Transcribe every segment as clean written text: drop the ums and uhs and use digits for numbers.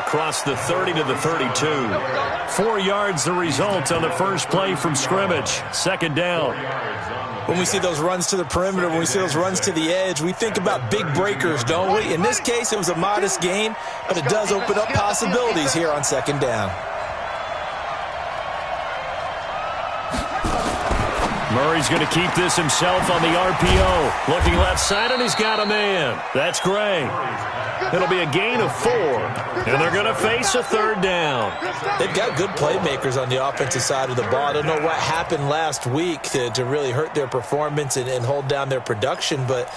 across the 30 to the 32. 4 yards the result on the first play from scrimmage. Second down. When we see those runs to the perimeter, when we see those runs to the edge, we think about big breakers, don't we? In this case, it was a modest gain, but it does open up possibilities here on second down. Murray's going to keep this himself on the RPO. Looking left side, and he's got a man. That's Gray. It'll be a gain of 4, and they're going to face a third down. They've got good playmakers on the offensive side of the ball. I don't know what happened last week to really hurt their performance and hold down their production, but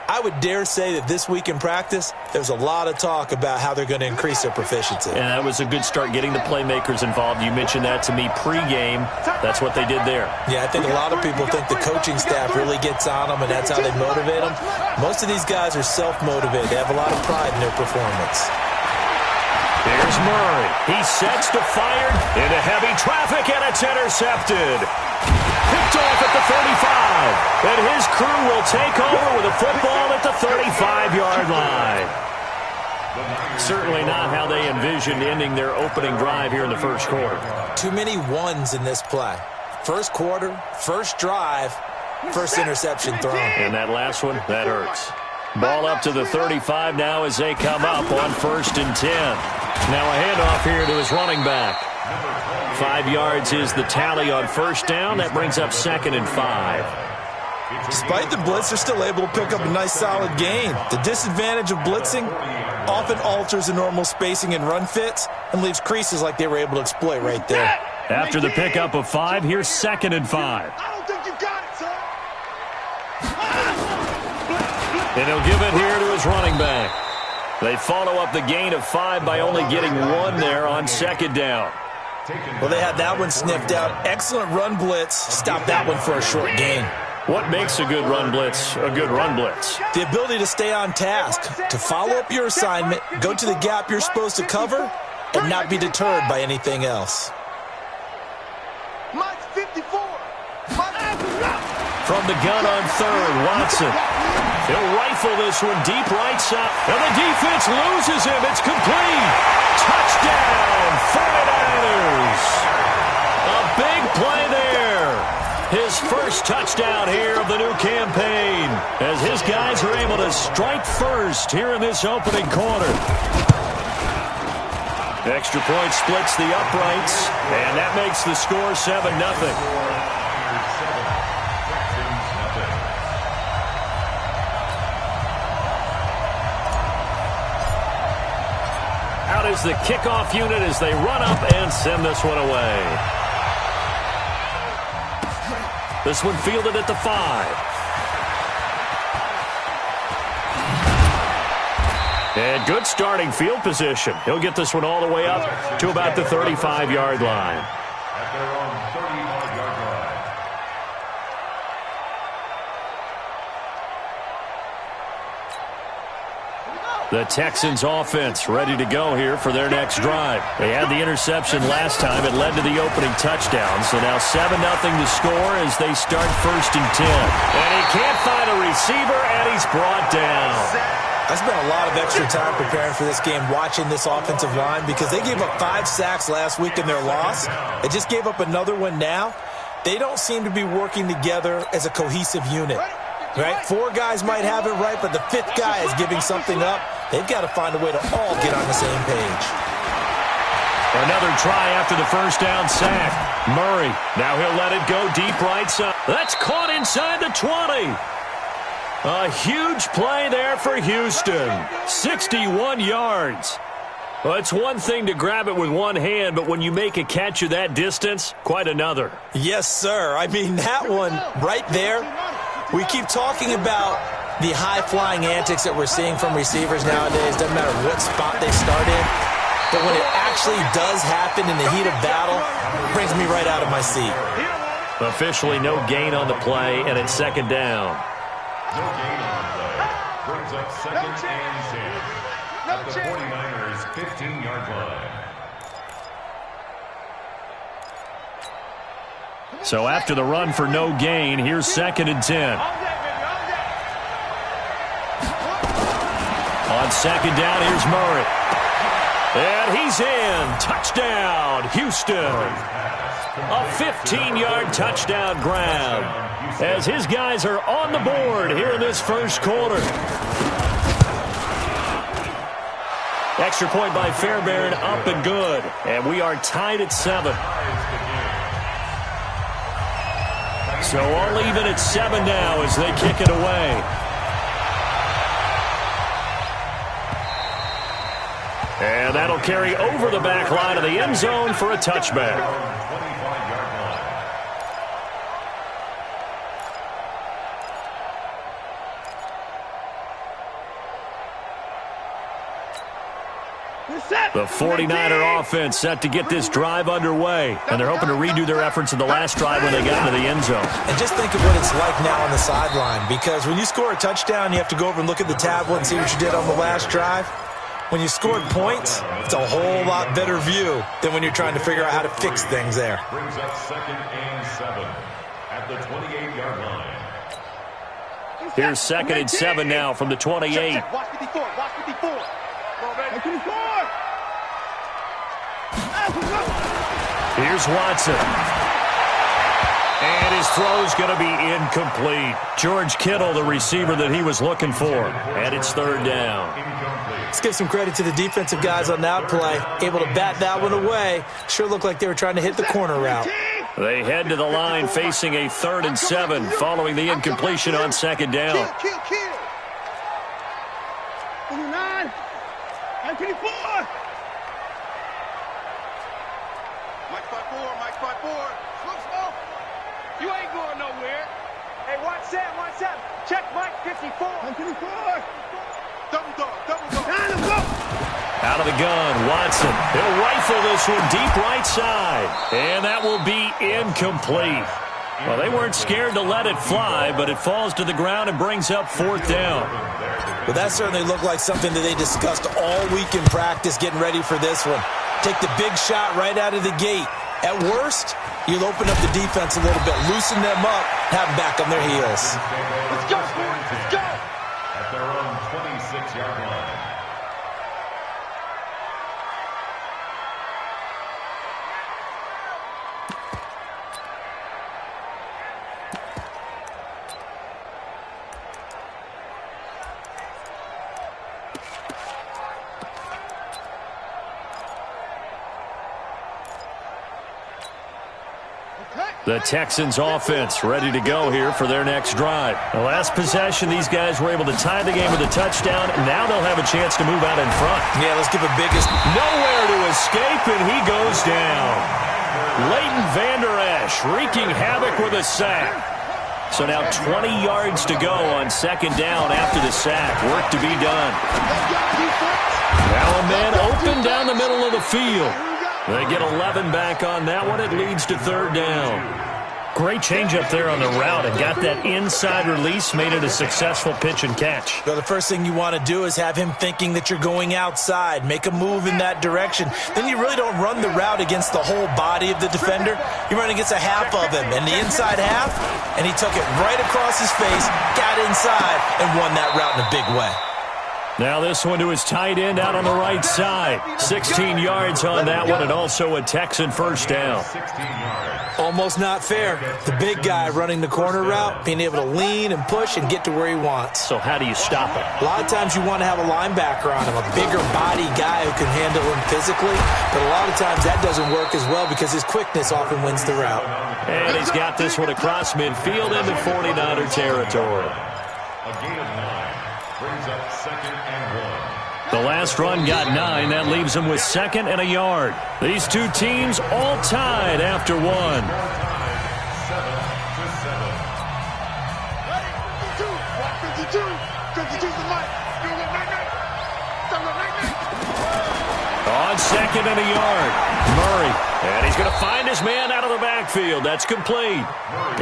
I would dare say that this week in practice, there's a lot of talk about how they're going to increase their proficiency. And that was a good start, getting the playmakers involved. You mentioned that to me pregame. That's what they did there. Yeah, I think a lot of people think the coaching staff really gets on them, and that's how they motivate them. Most of these guys are self-motivated. They have a lot of pride in their performance. Here's Murray. He sets to fired into heavy traffic, and it's intercepted. Picked off at the 35, and his crew will take over with a football at the 35-yard line. Certainly not how they envisioned ending their opening drive here in the first quarter. Too many ones in this play. First quarter, first drive, first interception thrown. And that last one, that hurts. Ball up to the 35 now as they come up on 1st and 10. Now a handoff here to his running back. 5 yards is the tally on first down. That brings up 2nd and 5. Despite the blitz, they're still able to pick up a nice solid gain. The disadvantage of blitzing often alters the normal spacing and run fits and leaves creases like they were able to exploit right there. After the pickup of 5, here's 2nd and 5. I don't think you got it, son. And he'll give it here to his running back. They follow up the gain of 5 by only getting 1 there on 2nd down. Well, they had that one sniffed out. Excellent run blitz. Stop that one for a short gain. What makes a good run blitz a good run blitz? The ability to stay on task, to follow up your assignment, go to the gap you're supposed to cover, and not be deterred by anything else. Mike's 54. From the gun on 3rd, Watson. He'll rifle this one deep right side. And the defense loses him. It's complete. Touchdown, 49ers. A big play there. His first touchdown here of the new campaign, as his guys are able to strike first here in this opening quarter. Extra point splits the uprights, and that makes the score 7-0. Out is the kickoff unit as they run up and send this one away. This one fielded at the 5. And good starting field position. He'll get this one all the way up to about the 35-yard line. At their own 35-yard line. The Texans offense ready to go here for their next drive. They had the interception last time. It led to the opening touchdown. So now 7-0 to score as they start 1st and 10. And he can't find a receiver, and he's brought down. I spent a lot of extra time preparing for this game, watching this offensive line, because they gave up 5 sacks last week in their loss. They just gave up another one now. They don't seem to be working together as a cohesive unit. Right? 4 guys might have it right, but the 5th guy is giving something up. They've got to find a way to all get on the same page. Another try after the first down sack. Murray, now he'll let it go deep right side. That's caught inside the 20. A huge play there for Houston. 61 yards. Well, it's one thing to grab it with one hand, but when you make a catch of that distance, quite another. Yes, sir. I mean, that one right there, we keep talking about the high-flying antics that we're seeing from receivers nowadays. Doesn't matter what spot they start in. But when it actually does happen in the heat of battle, it brings me right out of my seat. Officially no gain on the play, and it's 2nd down. No gain on the play. Brings up 2nd and 10. At the 49ers 15-yard line. So after the run for no gain, here's 2nd and 10. On 2nd down, here's Murray. And he he's in. Touchdown, Houston. A 15-yard touchdown grab as his guys are on the board here in this first quarter. Extra point by Fairbairn, up and good. And we are tied at 7. So all even at 7 now as they kick it away. And that'll carry over the back line of the end zone for a touchback. The 49er offense set to get this drive underway. And they're hoping to redo their efforts in the last drive when they got into the end zone. And just think of what it's like now on the sideline. Because when you score a touchdown, you have to go over and look at the tablet and see what you did on the last drive. When you scored points, it's a whole lot better view than when you're trying to figure out how to fix things there. Brings up 2nd and 7 at the 28-yard line. Here's 2nd and 7 now from the 28. Watch 54. Watch 54. Come on, baby. 54. Here's Watson. And his throw's going to be incomplete. George Kittle, the receiver that he was looking for. And it's 3rd down. Let's give some credit to the defensive guys on that play. Able to bat that one away. Sure looked like they were trying to hit the corner route. They head to the line facing a 3rd and 7 following the incompletion on 2nd down. Kill. 9. 24. Mike 5-4. Slow. You ain't going nowhere. Hey, watch that. Check Mike 54. 24. Double dog. Out of the gun, Watson. He'll rifle this one deep right side. And that will be incomplete. Well, they weren't scared to let it fly, but it falls to the ground and brings up 4th down. Well, that certainly looked like something that they discussed all week in practice getting ready for this one. Take the big shot right out of the gate. At worst, you'll open up the defense a little bit, loosen them up, have them back on their heels. Let's go, Sports. Let's go. At their own 26-yard line. The Texans offense ready to go here for their next drive. The last possession, these guys were able to tie the game with a touchdown, and now they'll have a chance to move out in front. Yeah, let's give a biggest. Nowhere to escape, and he goes down. Leighton Vander Esch wreaking havoc with a sack. So now 20 yards to go on 2nd down after the sack. Work to be done. Now a man open down the middle of the field. They get 11 back on that one. It leads to 3rd down. Great change up there on the route and got that inside release, made it a successful pitch and catch. Well, the first thing you want to do is have him thinking that you're going outside, make a move in that direction. Then you really don't run the route against the whole body of the defender. You run against a half of him, and the inside half, and he took it right across his face, got inside, and won that route in a big way. Now this one to his tight end out on the right side. 16 yards on that one, and also a Texan 1st down. Almost not fair. The big guy running the corner route, being able to lean and push and get to where he wants. So how do you stop it? A lot of times you want to have a linebacker on him, a bigger body guy who can handle him physically. But a lot of times that doesn't work as well because his quickness often wins the route. And he's got this one across midfield into 49er territory. A gain of 9 brings up 2nd and 1. The last run got 9. That leaves them with 2nd and a yard. These two teams all tied after 1. 7-7. On 2nd and a yard, Murray. And he's going to find his man out of the backfield. That's complete.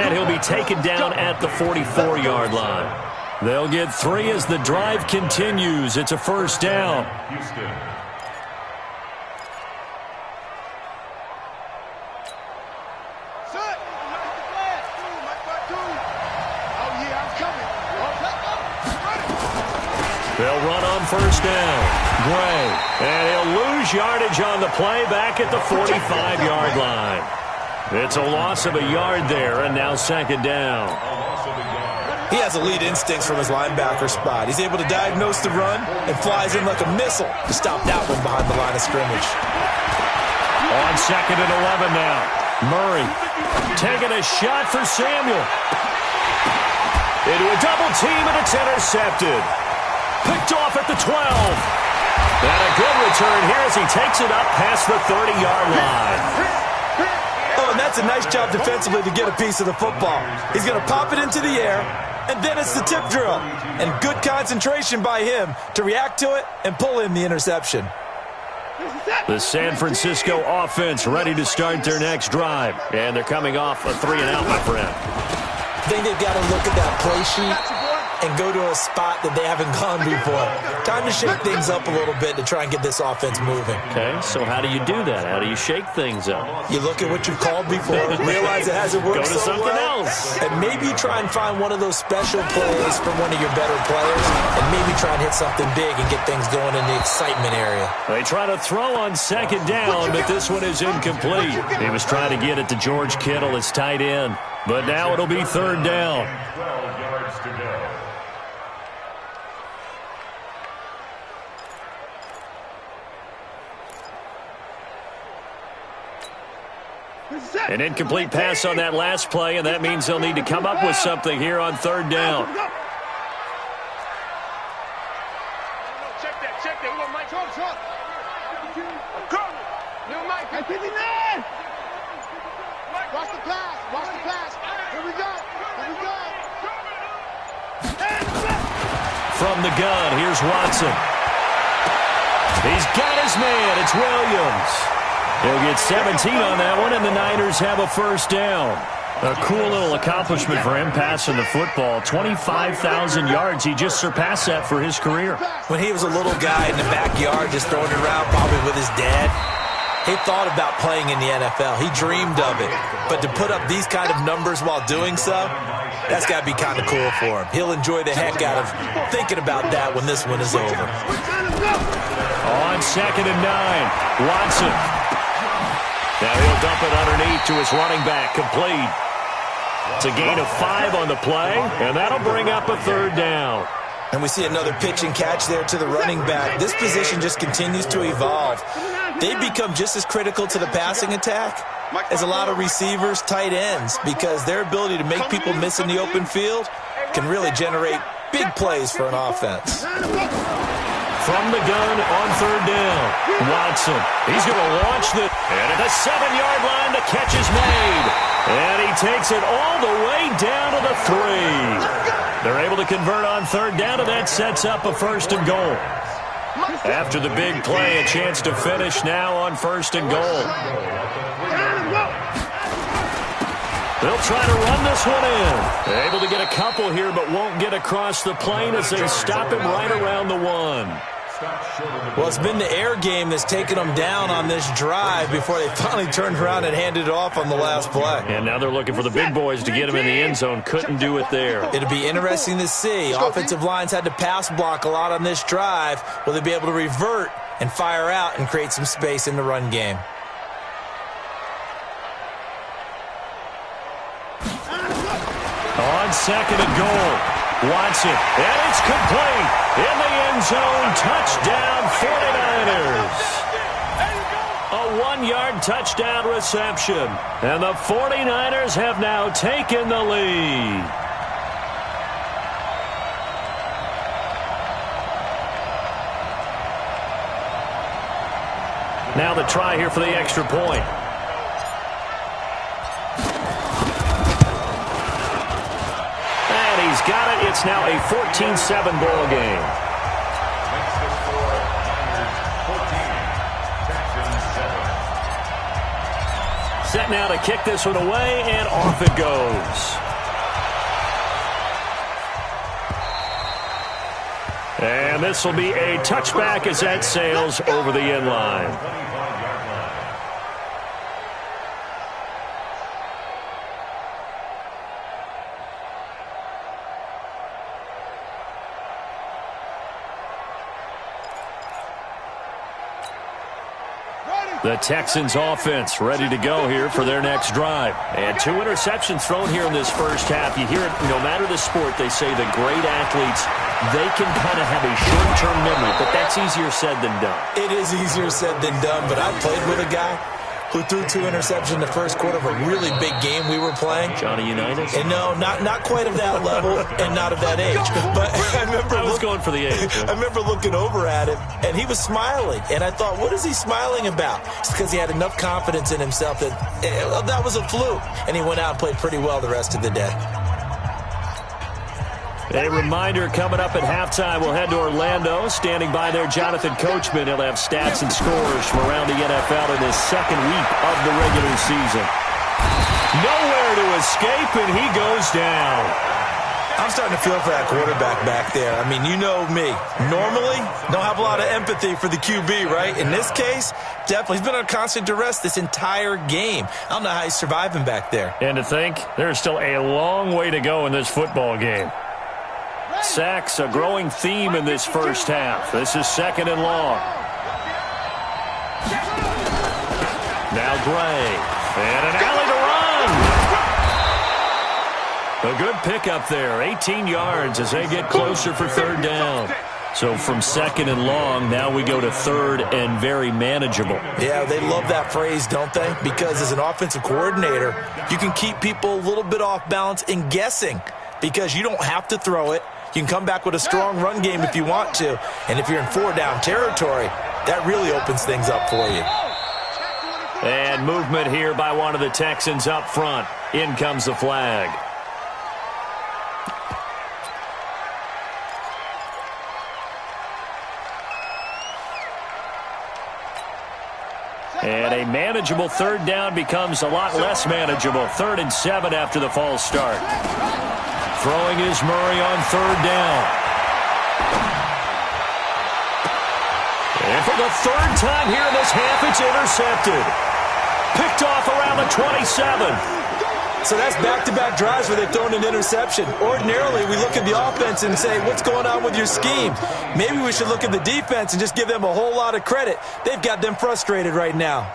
And he'll be taken down at the 44-yard line. They'll get 3 as the drive continues. It's a 1st down. Houston. They'll run on 1st down. Gray. And he'll lose yardage on the play back at the 45-yard line. It's a loss of a yard there, and now second down. He has elite instincts from his linebacker spot. He's able to diagnose the run and flies in like a missile to stop that one behind the line of scrimmage. On second and 11 now. Murray taking a shot for Samuel. Into a double team, and it's intercepted. Picked off at the 12. And a good return here as he takes it up past the 30-yard line. Oh, and that's a nice job defensively to get a piece of the football. He's going to pop it into the air, and then it's the tip drill. And good concentration by him to react to it and pull in the interception. The San Francisco offense ready to start their next drive. And they're coming off a 3-and-out, my friend. I think they've got to look at that play sheet and go to a spot that they haven't gone before. Time to shake things up a little bit to try and get this offense moving. Okay, so how do you do that? How do you shake things up? You look at what you've called before, realize it hasn't worked Go to so something well, else. and maybe try and find one of those special plays from one of your better players, and maybe try and hit something big and get things going in the excitement area. They try to throw on second down, but this one is incomplete. He was trying to get it to George Kittle, his tight end, but now it'll be third down. 12 yards to go. An incomplete pass on that last play, and that means they'll need to come up with something here on third down. Check that. We want Mike. Talk. New Mike. Hey, 59. Watch the pass. Here we go. From the gun, here's Watson. He's got his man. It's Williams. He'll get 17 on that one, and the Niners have a first down. A cool little accomplishment for him passing the football. 25,000 yards. He just surpassed that for his career. When he was a little guy in the backyard just throwing it around, probably with his dad, he thought about playing in the NFL. He dreamed of it. But to put up these kind of numbers while doing so, that's got to be kind of cool for him. He'll enjoy the heck out of thinking about that when this one is over. On second and 9, Watson. Now he'll dump it underneath to his running back, complete. It's a gain of 5 on the play, and that'll bring up a third down. And we see another pitch and catch there to the running back. This position just continues to evolve. They've become just as critical to the passing attack as a lot of receivers, tight ends, because their ability to make people miss in the open field can really generate big plays for an offense. From the gun on third down, Watson. He's going to launch the... And at the 7-yard line, the catch is made. And he takes it all the way down to the 3. They're able to convert on third down, and that sets up a first and goal. After the big play, a chance to finish now on first and goal. They'll try to run this one in. They're able to get a couple here, but won't get across the plane as they stop him right around the 1. Well, it's been the air game that's taken them down on this drive before they finally turned around and handed it off on the last play. And now they're looking for the big boys to get him in the end zone. Couldn't do it there. It'll be interesting to see. Offensive lines had to pass block a lot on this drive. Will they be able to revert and fire out and create some space in the run game? On second and goal, Watson, and it's complete. In the end zone, touchdown 49ers. A 1-yard touchdown reception. And the 49ers have now taken the lead. Now the try here for the extra point. He's got it. It's now a 14-7 ball game. Set now to kick this one away, and off it goes. And this will be a touchback as that sails over the end line. The Texans offense ready to go here for their next drive. And 2 interceptions thrown here in this first half. You hear it, no matter the sport, they say the great athletes, they can kind of have a short-term memory, but that's easier said than done. It is easier said than done, but I played with a guy who threw 2 interceptions in the first quarter of a really big game we were playing. Johnny Unitas? And no, not quite of that level and not of that age. But I was going for the age. I remember looking over at him, and he was smiling. And I thought, what is he smiling about? It's because he had enough confidence in himself that that was a fluke. And he went out and played pretty well the rest of the day. A reminder coming up at halftime, we'll head to Orlando. Standing by there, Jonathan Coachman. He'll have stats and scores from around the NFL in his second week of the regular season. Nowhere to escape, and he goes down. I'm starting to feel for that quarterback back there. I mean, you know me. Normally, don't have a lot of empathy for the QB, right? In this case, definitely. He's been under constant duress this entire game. I don't know how he's surviving back there. And to think, there's still a long way to go in this football game. Sacks, a growing theme in this first half. This is 2nd and long. Now Gray. And an alley to run. A good pickup there. 18 yards as they get closer for 3rd down. So from 2nd and long, now we go to 3rd and very manageable. Yeah, they love that phrase, don't they? Because as an offensive coordinator, you can keep people a little bit off balance and guessing because you don't have to throw it. You can come back with a strong run game if you want to. And if you're in 4-down territory, that really opens things up for you. And movement here by one of the Texans up front. In comes the flag. And a manageable 3rd down becomes a lot less manageable. 3rd and 7 after the false start. Throwing is Murray on 3rd down. And for the 3rd time here in this half, it's intercepted. Picked off around the 27. So that's back-to-back drives where they've thrown an interception. Ordinarily, we look at the offense and say, what's going on with your scheme? Maybe we should look at the defense and just give them a whole lot of credit. They've got them frustrated right now.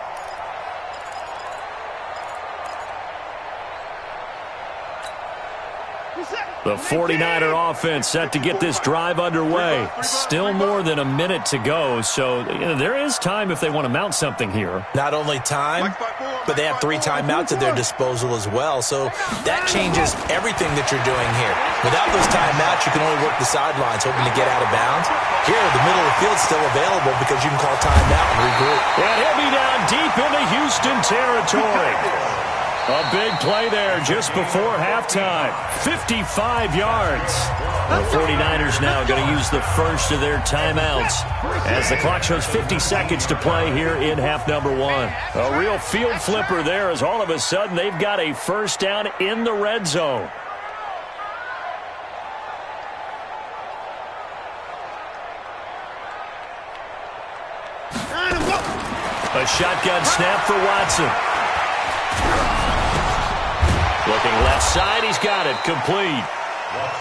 The 49er offense set to get this drive underway. Still more than a minute to go, so there is time if they want to mount something here. Not only time, but they have 3 timeouts at their disposal as well, so that changes everything that you're doing here. Without those timeouts, you can only work the sidelines, hoping to get out of bounds. Here, the middle of the field's still available because you can call timeout and regroup. And he'll be down deep into Houston territory. A big play there just before halftime. 55 yards. The 49ers now going to use the first of their timeouts as the clock shows 50 seconds to play here in half number 1. A real field flipper there as all of a sudden they've got a 1st down in the red zone. A shotgun snap for Watson. Looking left side, he's got it, complete.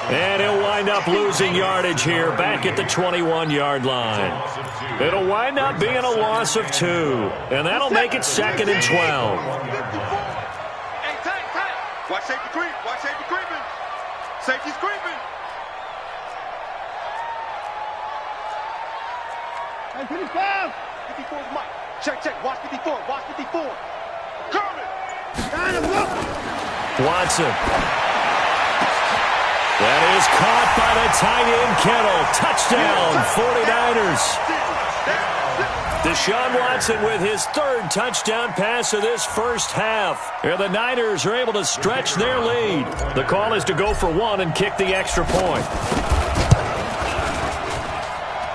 And he'll wind up losing yardage here, back at the 21-yard line. It'll wind up being a loss of 2, and that'll make it 2nd and 12. Hey, tight. Watch safety creep. Watch safety creeping. Safety's creeping. Hey, 55. 54 is Mike. Check. Watch 54. Watch 54. Curling. Line him up. Watson. That is caught by the tight end, Kittle. Touchdown, 49ers. Deshaun Watson with his 3rd touchdown pass of this first half. Here the Niners are able to stretch their lead. The call is to go for 1 and kick the extra point.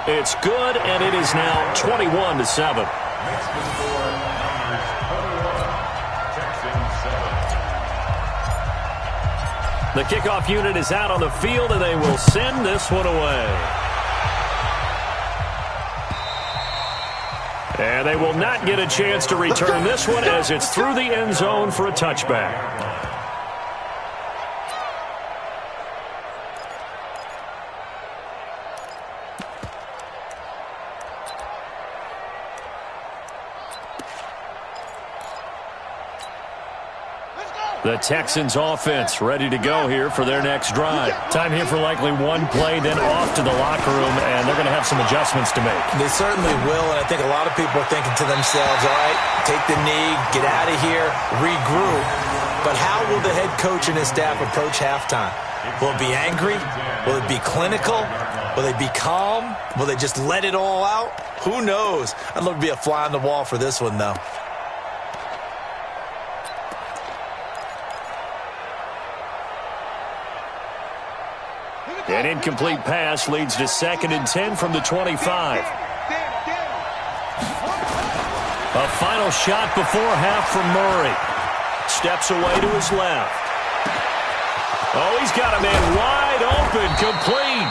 It's good, and it is now 21-7. The kickoff unit is out on the field, and they will send this one away. And they will not get a chance to return this one as it's through the end zone for a touchback. The Texans offense ready to go here for their next drive. Time here for likely one play, then off to the locker room, and they're going to have some adjustments to make. They certainly will, and I think a lot of people are thinking to themselves, all right, take the knee, get out of here, regroup. But how will the head coach and his staff approach halftime? Will it be angry? Will it be clinical? Will they be calm? Will they just let it all out? Who knows? I'd love to be a fly on the wall for this one, though. An incomplete pass leads to 2nd and 10 from the 25. A final shot before half from Murray. Steps away to his left. Oh, he's got a man wide open, complete.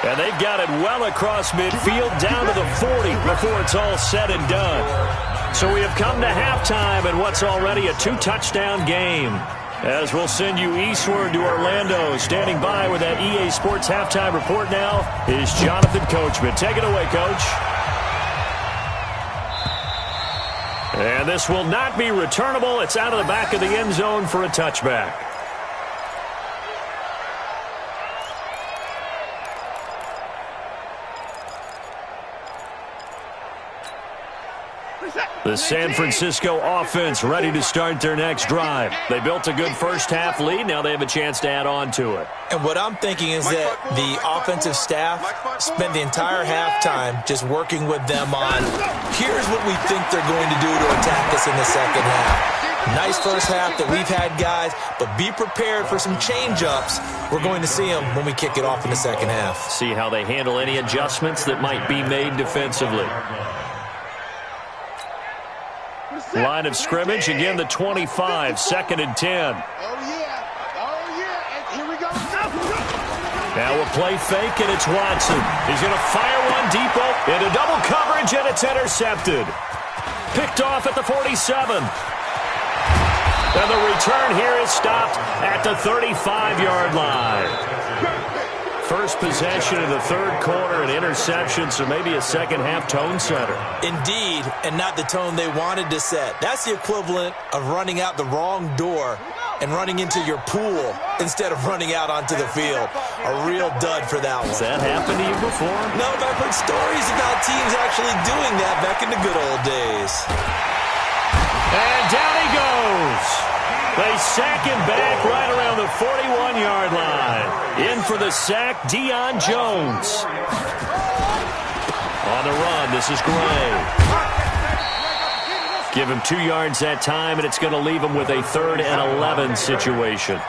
And they've got it well across midfield, down to the 40 before it's all said and done. So we have come to halftime in what's already a 2-touchdown game. As we'll send you eastward to Orlando. Standing by with that EA Sports halftime report now is Jonathan Coachman. Take it away, Coach. And this will not be returnable. It's out of the back of the end zone for a touchback. The San Francisco offense ready to start their next drive. They built a good first-half lead. Now they have a chance to add on to it. And what I'm thinking is that the offensive staff spent the entire halftime just working with them on, here's what we think they're going to do to attack us in the second half. Nice first half that we've had, guys, but be prepared for some change-ups. We're going to see them when we kick it off in the second half. See how they handle any adjustments that might be made defensively. Line of scrimmage, again the 25, 2nd and 10. Oh, yeah. And here we go. Now a play fake, and it's Watson. He's going to fire one deep into double coverage, and it's intercepted. Picked off at the 47. And the return here is stopped at the 35-yard line. First possession of the third quarter, an interception, so maybe a second-half tone setter. Indeed, and not the tone they wanted to set. That's the equivalent of running out the wrong door and running into your pool instead of running out onto the field. A real dud for that one. Has that happened to you before? No, but I've heard stories about teams actually doing that back in the good old days. And down he goes. They sack him back right around the 41-yard line. In for the sack, Deion Jones. On the run, this is Gray. Give him 2 yards that time, and it's going to leave him with a 3rd and 11 situation.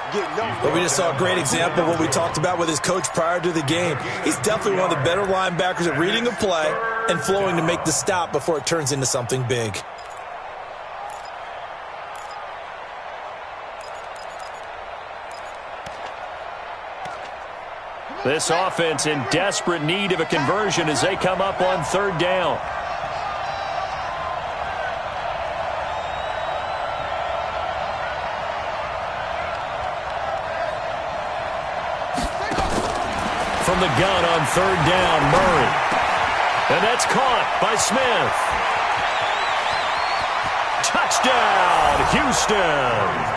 But we just saw a great example of what we talked about with his coach prior to the game. He's definitely one of the better linebackers at reading a play and flowing to make the stop before it turns into something big. This offense in desperate need of a conversion as they come up on 3rd down. From the gun on 3rd down, Murray. And that's caught by Smith. Touchdown, Houston.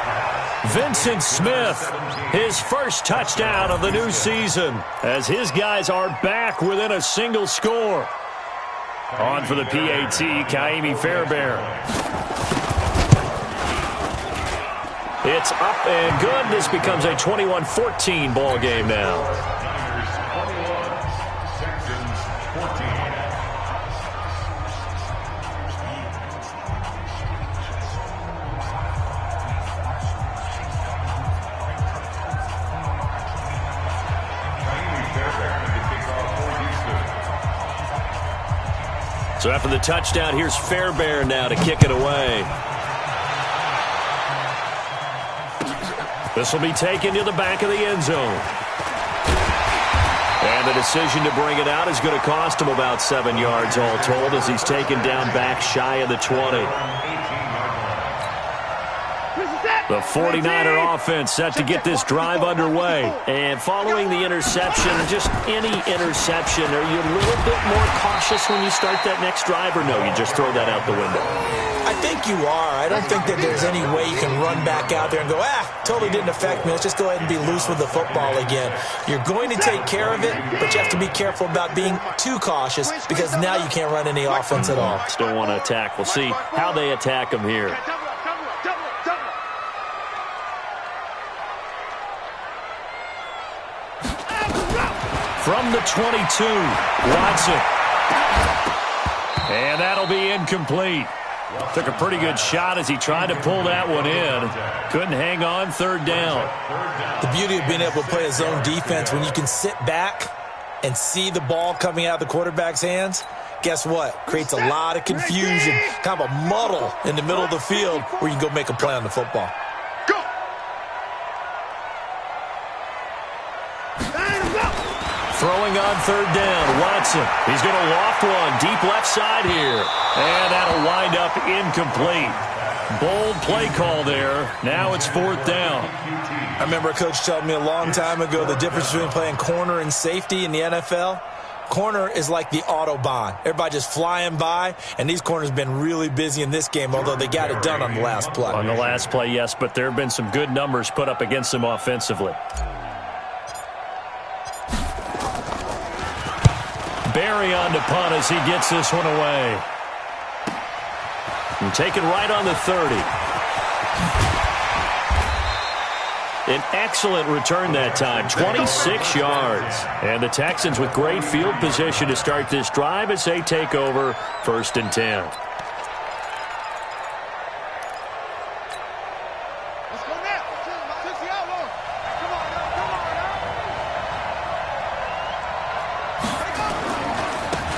Vincent Smith, his first touchdown of the new season, as his guys are back within a single score. On for the PAT, Kaimi Fairbairn. It's up and good. This becomes a 21-14 ball game now. So after the touchdown, here's Fairbairn now to kick it away. This will be taken to the back of the end zone. And the decision to bring it out is going to cost him about 7 yards all told as he's taken down back shy of the 20. The 49er offense set to get this drive underway. And following the interception, just any interception, are you a little bit more cautious when you start that next drive, or no, you just throw that out the window? I think you are. I don't think that there's any way you can run back out there and go, totally didn't affect me. Let's just go ahead and be loose with the football again. You're going to take care of it, but you have to be careful about being too cautious because now you can't run any offense at all. Still want to attack. We'll see how they attack him here. From the 22, Watson. And that'll be incomplete. Took a pretty good shot as he tried to pull that one in. Couldn't hang on, third down. The beauty of being able to play a zone defense when you can sit back and see the ball coming out of the quarterback's hands, guess what? Creates a lot of confusion, kind of a muddle in the middle of the field where you can go make a play on the football. Throwing on third down, Watson. He's going to loft one deep left side here. And that'll wind up incomplete. Bold play call there. Now it's fourth down. I remember a coach telling me a long time ago the difference between playing corner and safety in the NFL. Corner is like the Autobahn. Everybody just flying by, and these corners have been really busy in this game, although they got it done on the last play. On the last play, yes, but there have been some good numbers put up against them offensively. Barry on to punt as he gets this one away. And taken right on the 30. An excellent return that time, 26 yards. And the Texans with great field position to start this drive as they take over 1st and 10.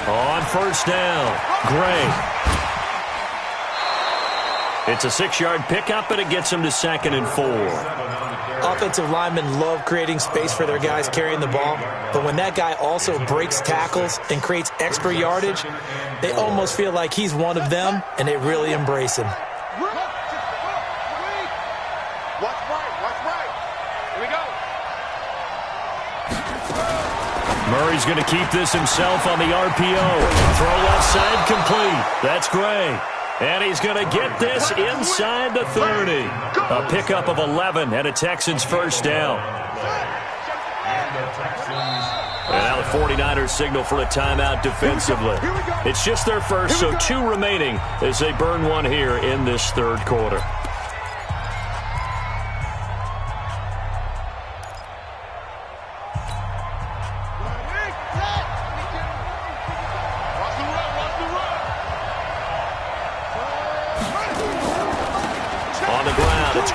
On first down, Gray. It's a 6-yard pickup, and it gets him to 2nd and 4. Offensive linemen love creating space for their guys carrying the ball, but when that guy also breaks tackles and creates extra yardage, they almost feel like he's one of them, and they really embrace him. Watch right. Here we go. Murray's going to keep this himself on the RPO. Throw left side complete. That's Gray. And he's going to get this inside the 30. A pickup of 11 and a Texans first down. And now the 49ers signal for a timeout defensively. It's just their first, so 2 remaining as they burn one here in this third quarter.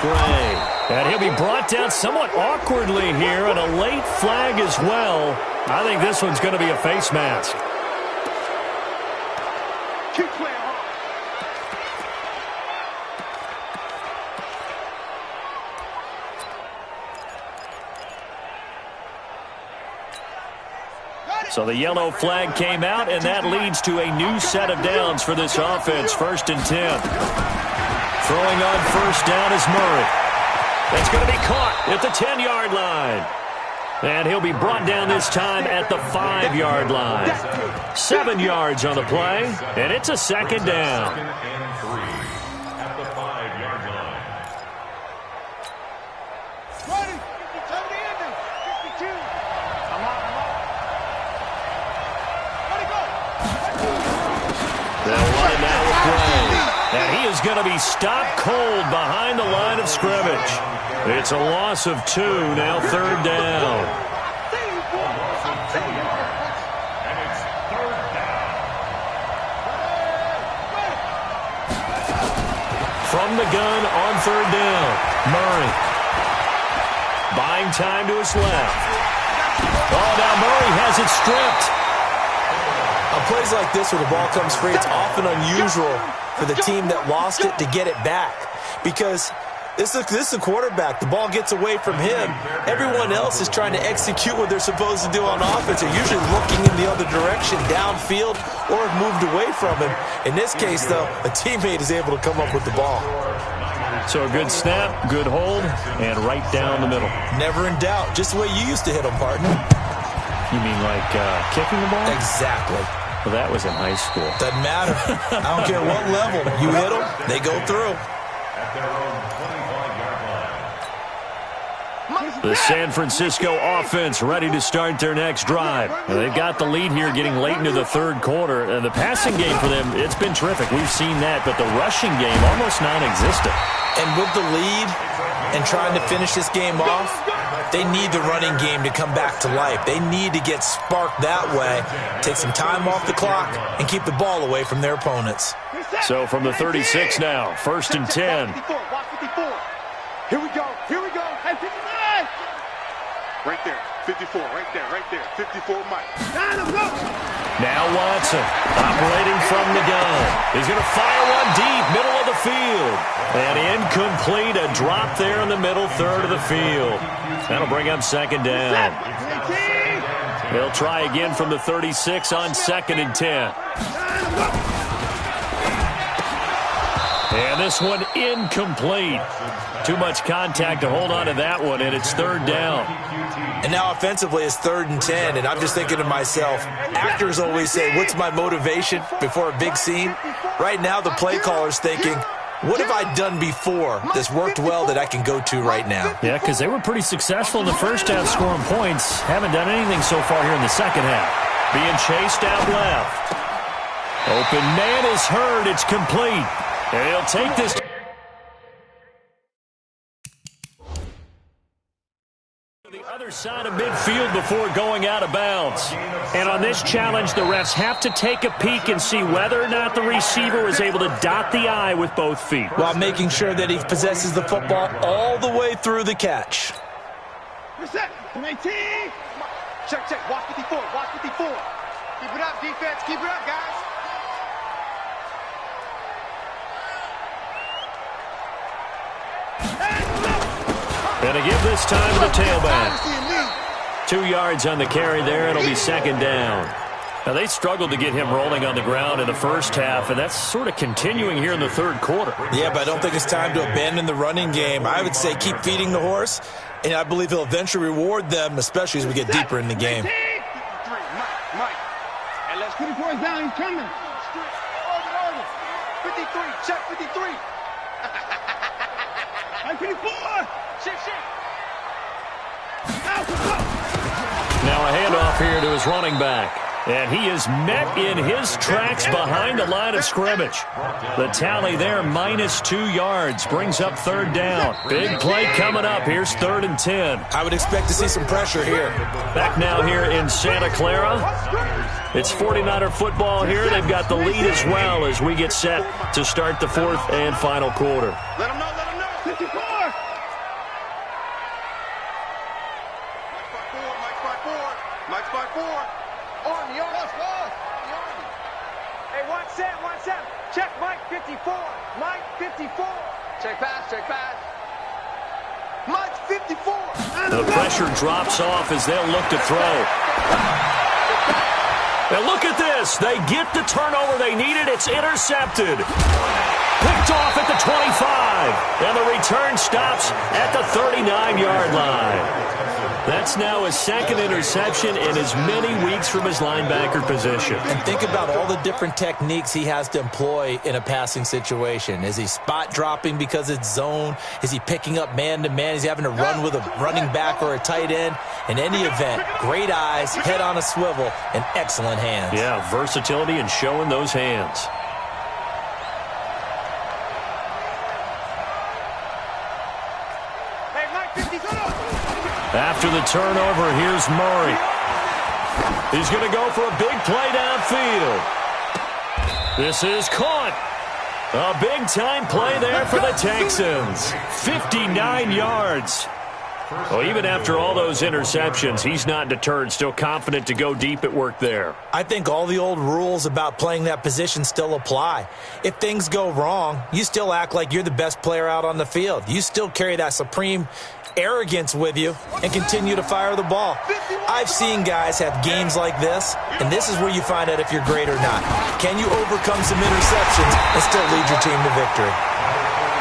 Gray. And he'll be brought down somewhat awkwardly here, and a late flag as well. I think this one's going to be a face mask. Keep playing hard. So the yellow flag came out, and that leads to a new set of downs for this offense. 1st and 10. Throwing on first down is Murray. That's going to be caught at the 10-yard line. And he'll be brought down this time at the 5-yard line. 7 yards on the play, and it's a 2nd down. 2nd and 3 at the 5-yard line. Ready. 52. I'm on. Let it go. They'll run it now with Gray. And he is going to be stopped cold behind the line of scrimmage. It's a loss of 2, now 3rd down. And it's 3rd down. From the gun on 3rd down, Murray. Buying time to his left. Oh, now Murray has it stripped. On plays like this where the ball comes free, it's often unusual for the team that lost it to get it back because this is a quarterback. The ball gets away from him. Everyone else is trying to execute what they're supposed to do on offense. They're usually looking in the other direction, downfield, or have moved away from him. In this case, though, a teammate is able to come up with the ball. So a good snap, good hold, and right down the middle. Never in doubt. Just the way you used to hit them, partner. You mean like kicking the ball? Exactly. Well, that was in high school. Doesn't matter. I don't care what level. You hit them, they go through. At their own 25-yard line. The San Francisco offense ready to start their next drive. They've got the lead here getting late into the third quarter. And the passing game for them, it's been terrific. We've seen that, but the rushing game almost non-existent. And with the lead and trying to finish this game off, they need the running game to come back to life. They need to get sparked that way, take some time off the clock, and keep the ball away from their opponents. So from the 36 now, 1st and 10. Watch 54. Here we go. Here we go. Hey, 59. Right there. 54. Right there. 54, Mike. Now Watson, operating from the gun. He's going to fire one deep, middle of the field. And incomplete, a drop there in the middle third of the field. That'll bring up 2nd down. They'll try again from the 36 on 2nd and 10. And this one incomplete. Too much contact to hold on to that one, and it's 3rd down. And now offensively it's 3rd and 10, and I'm just thinking to myself, actors always say, what's my motivation before a big scene? Right now the play caller's thinking, what have I done before that's worked well that I can go to right now? Yeah, because they were pretty successful in the first half scoring points. Haven't done anything so far here in the second half. Being chased out left. Open man is heard. It's complete. And he'll take this to the other side of midfield before going out of bounds. And on this challenge, the refs have to take a peek and see whether or not the receiver was able to dot the I with both feet, while making sure that he possesses the football all the way through the catch. Reset. 18. Check. Watch 54. Watch 54. Keep it up, defense. Keep it up, guys. And to give this time to the tailback. 2 yards on the carry there. It'll be 2nd down. Now, they struggled to get him rolling on the ground in the first half, and that's sort of continuing here in the third quarter. Yeah, but I don't think it's time to abandon the running game. I would say keep feeding the horse, and I believe he'll eventually reward them, especially as we get deeper in the game. Mike. And let's 54 is down. He's coming. 53. Check 53. 54. Shake. Now a handoff here to his running back. And he is met in his tracks behind the line of scrimmage. The tally there, -2 yards, brings up 3rd down. Big play coming up. Here's 3rd and 10. I would expect to see some pressure here. Back now here in Santa Clara. It's 49er football here. They've got the lead as well as we get set to start the 4th and final quarter. Let him know. 54. Mike's by four. On the arm. Hey, 1-7. Check Mike 54. Mike 54. Check pass. Mike 54. The pressure drops off as they'll look to throw. And look at this. They get the turnover they needed. It's intercepted. Picked off at the 25. And the return stops at the 39-yard line. That's now his 2nd interception in as many weeks from his linebacker position. And think about all the different techniques he has to employ in a passing situation. Is he spot dropping because it's zone? Is he picking up man-to-man? Is he having to run with a running back or a tight end? In any event, great eyes, head on a swivel, and excellent hands. Yeah, versatility and showing those hands. After the turnover, here's Murray. He's going to go for a big play downfield. This is caught. A big-time play there for the Texans. 59 yards. Well, even after all those interceptions, he's not deterred, still confident to go deep at work there. I think all the old rules about playing that position still apply. If things go wrong, you still act like you're the best player out on the field. You still carry that supreme arrogance with you and continue to fire the ball. I've seen guys have games like this, and this is where you find out if you're great or not. Can you overcome some interceptions and still lead your team to victory?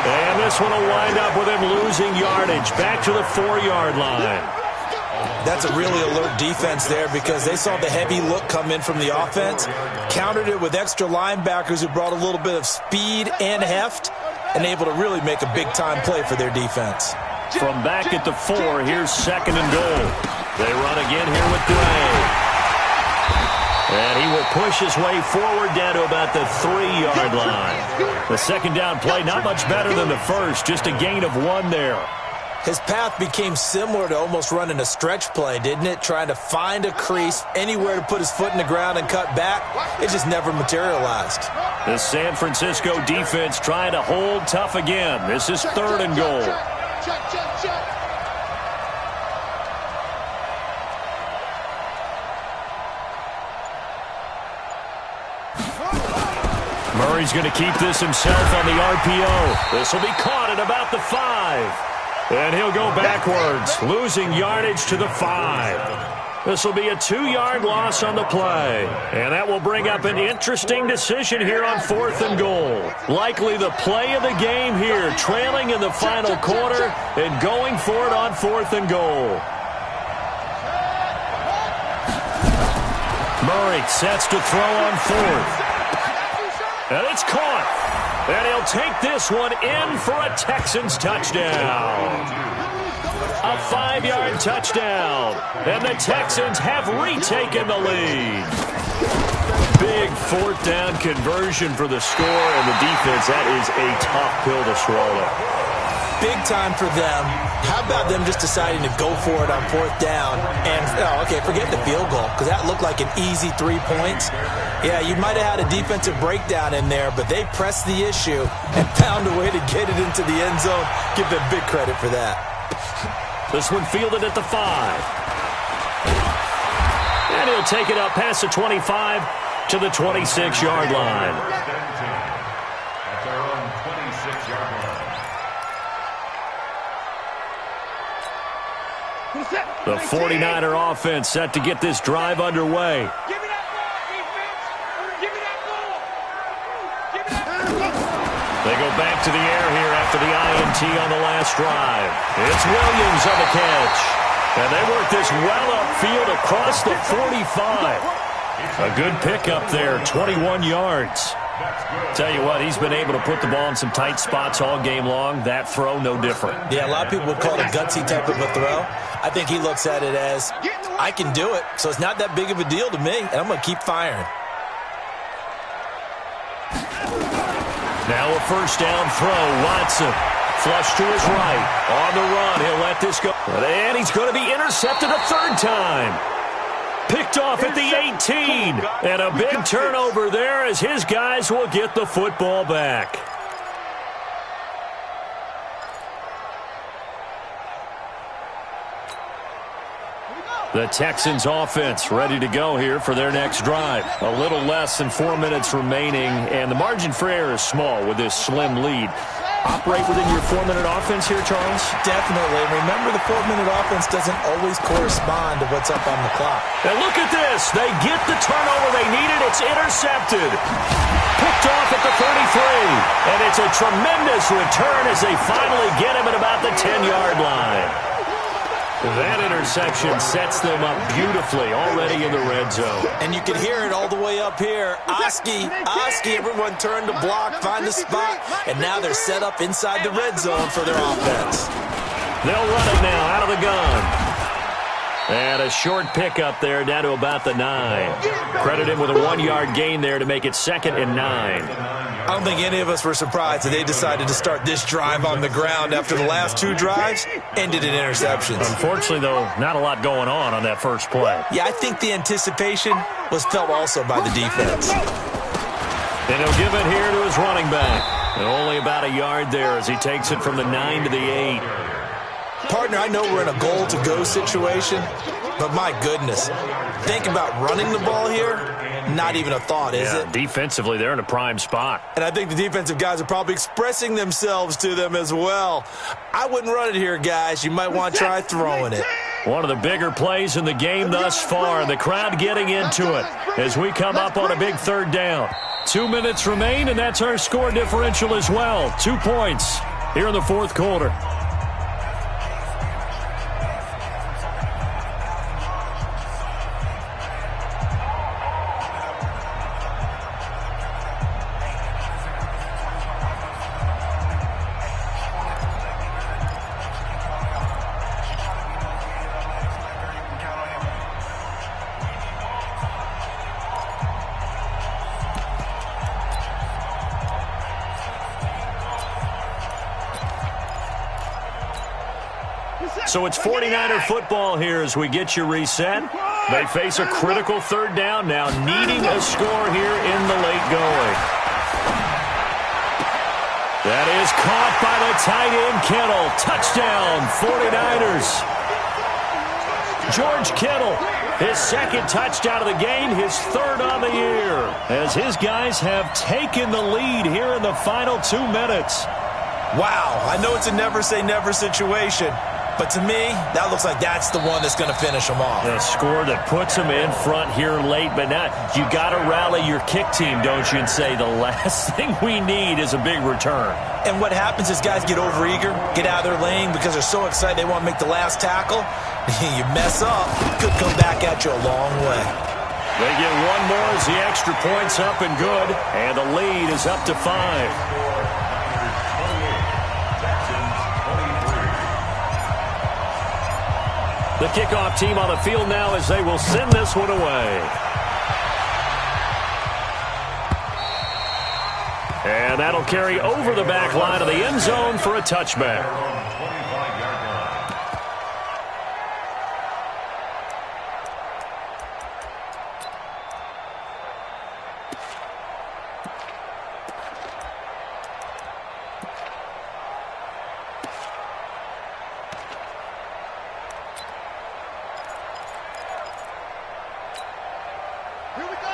And this one will wind up with him losing yardage back to the 4-yard line. That's a really alert defense there because they saw the heavy look come in from the offense, countered it with extra linebackers who brought a little bit of speed and heft, and able to really make a big-time play for their defense. From back at the 4, here's 2nd and goal. They run again here with Gray. And he will push his way forward down to about the 3-yard line. The second down play, not much better than the first, just a gain of 1 there. His path became similar to almost running a stretch play, didn't it? Trying to find a crease, anywhere to put his foot in the ground and cut back. It just never materialized. The San Francisco defense trying to hold tough again. This is 3rd and goal. Murray's going to keep this himself on the RPO. This will be caught at about the 5. And he'll go backwards, losing yardage to the 5. This will be a 2-yard loss on the play. And that will bring up an interesting decision here on 4th and goal. Likely the play of the game here, trailing in the final quarter and going for it on 4th and goal. Murray sets to throw on 4th. And it's caught. And he'll take this one in for a Texans touchdown. A 5-yard touchdown. And the Texans have retaken the lead. Big 4th down conversion for the score, and the defense, that is a tough pill to swallow. Big time for them. How about them just deciding to go for it on 4th down? And, forget the field goal, because that looked like an easy 3 points. Yeah, you might have had a defensive breakdown in there, but they pressed the issue and found a way to get it into the end zone. Give them big credit for that. This one fielded at the 5. And he'll take it up past the 25 to the 26-yard line. That's our own 26-yard line. The 49er offense set to get this drive underway. They go back to the air here after the INT on the last drive. It's Williams on the catch. And they work this well upfield across the 45. A good pickup there, 21 yards. Tell you what, he's been able to put the ball in some tight spots all game long. That throw, no different. Yeah, a lot of people would call it a gutsy type of a throw. I think he looks at it as, I can do it, so it's not that big of a deal to me, and I'm going to keep firing. Now a 1st down throw. Watson flush to his right. On the run. He'll let this go. And he's going to be intercepted a 3rd time. Picked off at the 18. And a big turnover there as his guys will get the football back. The Texans offense ready to go here for their next drive. A little less than 4 minutes remaining, and the margin for error is small with this slim lead. Operate within your 4-minute offense here, Charles? Definitely. Remember, the 4-minute offense doesn't always correspond to what's up on the clock. And look at this. They get the turnover they needed. It's intercepted. Picked off at the 33. And it's a tremendous return as they finally get him at about the 10-yard line. That interception sets them up beautifully already in the red zone. And you can hear it all the way up here. Oski, everyone turned to block, find the spot, and now they're set up inside the red zone for their offense. They'll run it now out of the gun. And a short pickup there down to about the 9. Credit him with a 1-yard gain there to make it 2nd and 9. I don't think any of us were surprised that they decided to start this drive on the ground after the last 2 drives ended in interceptions. Unfortunately, though, not a lot going on that first play. Yeah, I think the anticipation was felt also by the defense. And he'll give it here to his running back. And only about a yard there as he takes it from the 9 to the 8. Partner, I know we're in a goal-to-go situation, but my goodness, think about running the ball here. Not even a thought, is it? Defensively, they're in a prime spot. And I think the defensive guys are probably expressing themselves to them as well. I wouldn't run it here, guys. You might want to try throwing it. One of the bigger plays in the game thus far. The crowd getting into it as we come up on a big 3rd down. 2 minutes remain, and that's our score differential as well. 2 points here in the 4th quarter. So it's 49er football here as we get you reset. They face a critical third down now, needing a score here in the late going. That is caught by the tight end, Kittle. Touchdown, 49ers. George Kittle, his second touchdown of the game, his third on the year, as his guys have taken the lead here in the final 2 minutes. Wow, I know it's a never-say-never situation, but to me, that looks like that's the one that's going to finish them off. A score that puts them in front here late, but now you got to rally your kick team, don't you, and say the last thing we need is a big return. And what happens is guys get overeager, get out of their lane because they're so excited they want to make the last tackle. You mess up, could come back at you a long way. They get one more as the extra point's up and good, and the lead is up to 5. The kickoff team on the field now as they will send this one away. And that'll carry over the back line of the end zone for a touchback.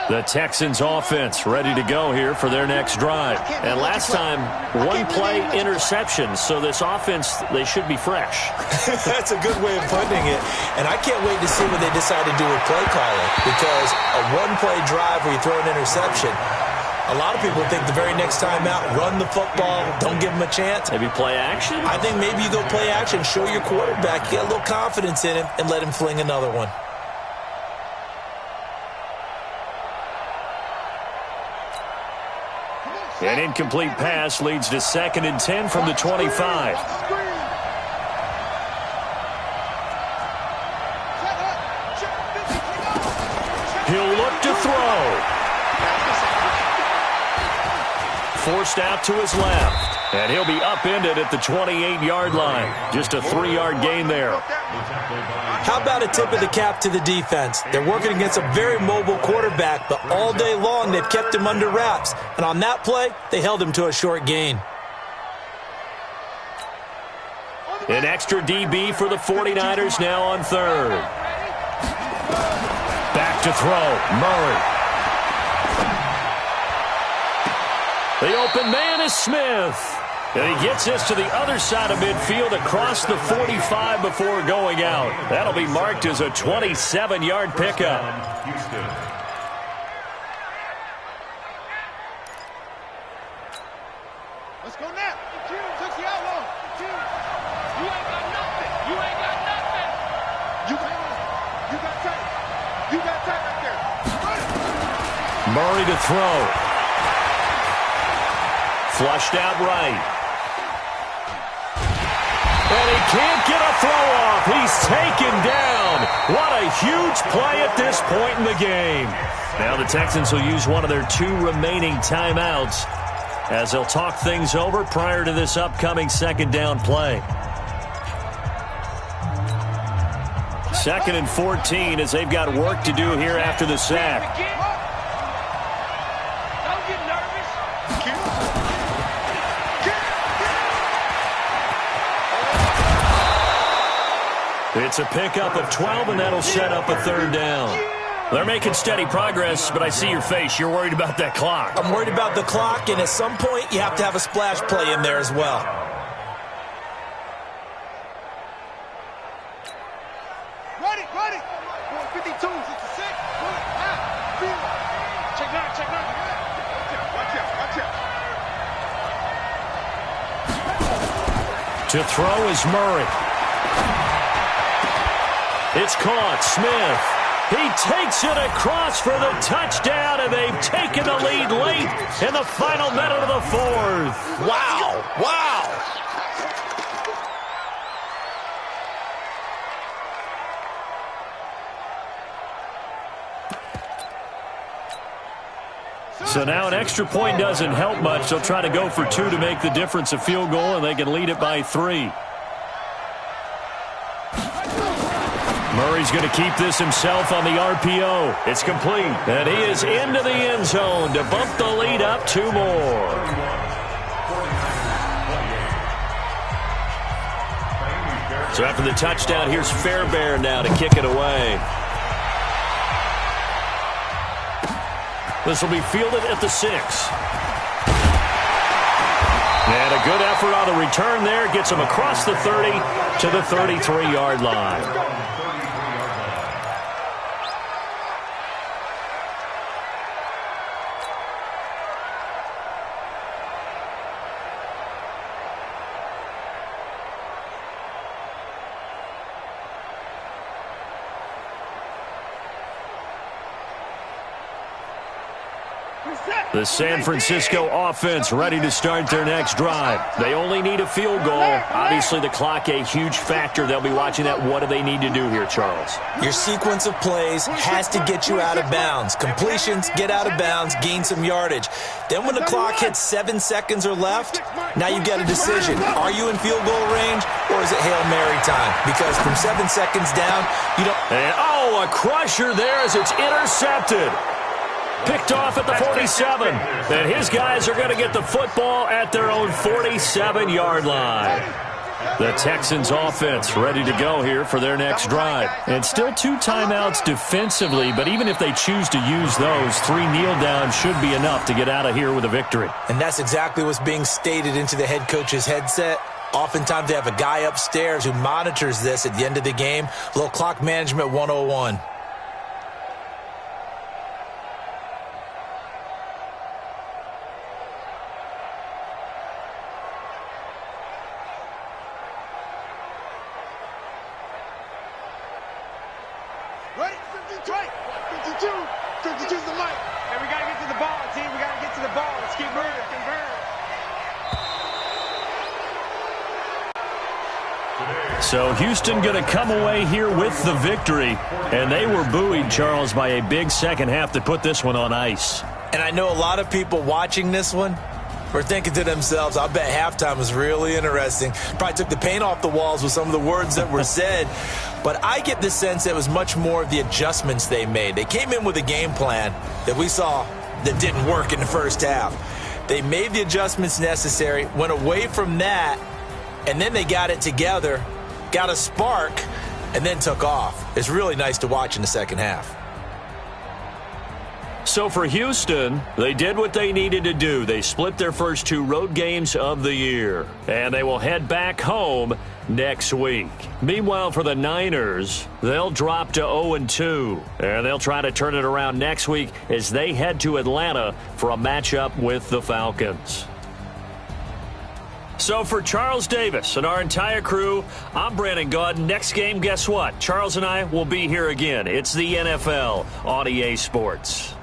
The Texans offense ready to go here for their next drive. And last time, one play interception. So this offense, they should be fresh. That's a good way of putting it. And I can't wait to see what they decide to do with play calling. Because a one-play drive where you throw an interception, a lot of people think the very next time out, run the football, don't give them a chance. Maybe play action? I think maybe you go play action, show your quarterback, get a little confidence in him, and let him fling another one. An incomplete pass leads to 2nd and 10 from the 25. He'll look to throw. Forced out to his left. And he'll be upended at the 28-yard line. Just a 3-yard gain there. How about a tip of the cap to the defense? They're working against a very mobile quarterback, but all day long they've kept him under wraps. And on that play, they held him to a short gain. An extra DB for the 49ers now on 3rd. Back to throw, Murray. The open man is Smith. And he gets this to the other side of midfield across the 45 before going out. That'll be marked as a 27-yard pickup. Let's go now. Took you out long. You ain't got nothing. You ain't got nothing. You got tight. You got tight right there. Murray to throw. Flushed out right. And he can't get a throw off. He's taken down. What a huge play at this point in the game. Now the Texans will use one of their 2 remaining timeouts as they'll talk things over prior to this upcoming 2nd down play. 2nd and 14 as they've got work to do here after the sack. Don't get nervous. It's a pickup of 12, and that'll set up a 3rd down. They're making steady progress, but I see your face. You're worried about that clock. I'm worried about the clock, and at some point, you have to have a splash play in there as well. Ready. 452, 66. Check now. Watch out. To throw is Murray. It's caught. Smith. He takes it across for the touchdown, and they've taken the lead late in the final minute of the 4th. Wow. So now an extra point doesn't help much. They'll try to go for 2 to make the difference a field goal, and they can lead it by 3. Murray's going to keep this himself on the RPO. It's complete. And he is into the end zone to bump the lead up 2 more. So after the touchdown, here's Fairbairn now to kick it away. This will be fielded at the 6. And a good effort on the return there. Gets him across the 30 to the 33-yard line. The San Francisco offense ready to start their next drive. They only need a field goal. Obviously, the clock a huge factor. They'll be watching that. What do they need to do here, Charles? Your sequence of plays has to get you out of bounds. Completions, get out of bounds, gain some yardage. Then when the clock hits 7 seconds or left, now you've got a decision. Are you in field goal range or is it Hail Mary time? Because from 7 seconds down, you don't... And, a crusher there as it's intercepted. Picked off at the 47. And his guys are going to get the football at their own 47-yard line. The Texans offense ready to go here for their next drive. And still 2 timeouts defensively, but even if they choose to use those, 3 kneel downs should be enough to get out of here with a victory. And that's exactly what's being stated into the head coach's headset. Oftentimes they have a guy upstairs who monitors this at the end of the game. A little clock management 101. Ready? 52. 52's the mic. And we got to get to the ball, team. We got to get to the ball. Let's keep moving. So Houston going to come away here with the victory. And they were buoyed, Charles, by a big second half to put this one on ice. And I know a lot of people watching this one were thinking to themselves, I bet halftime was really interesting. Probably took the paint off the walls with some of the words that were said. But I get the sense that it was much more of the adjustments they made. They came in with a game plan that we saw that didn't work in the first half. They made the adjustments necessary, went away from that, and then they got it together, got a spark, and then took off. It's really nice to watch in the second half. So for Houston, they did what they needed to do. They split their first 2 road games of the year, and they will head back home next week. Meanwhile, for the Niners, they'll drop to 0-2, and they'll try to turn it around next week as they head to Atlanta for a matchup with the Falcons. So for Charles Davis and our entire crew, I'm Brandon Gaudin. Next game, guess what? Charles and I will be here again. It's the NFL on EA Sports.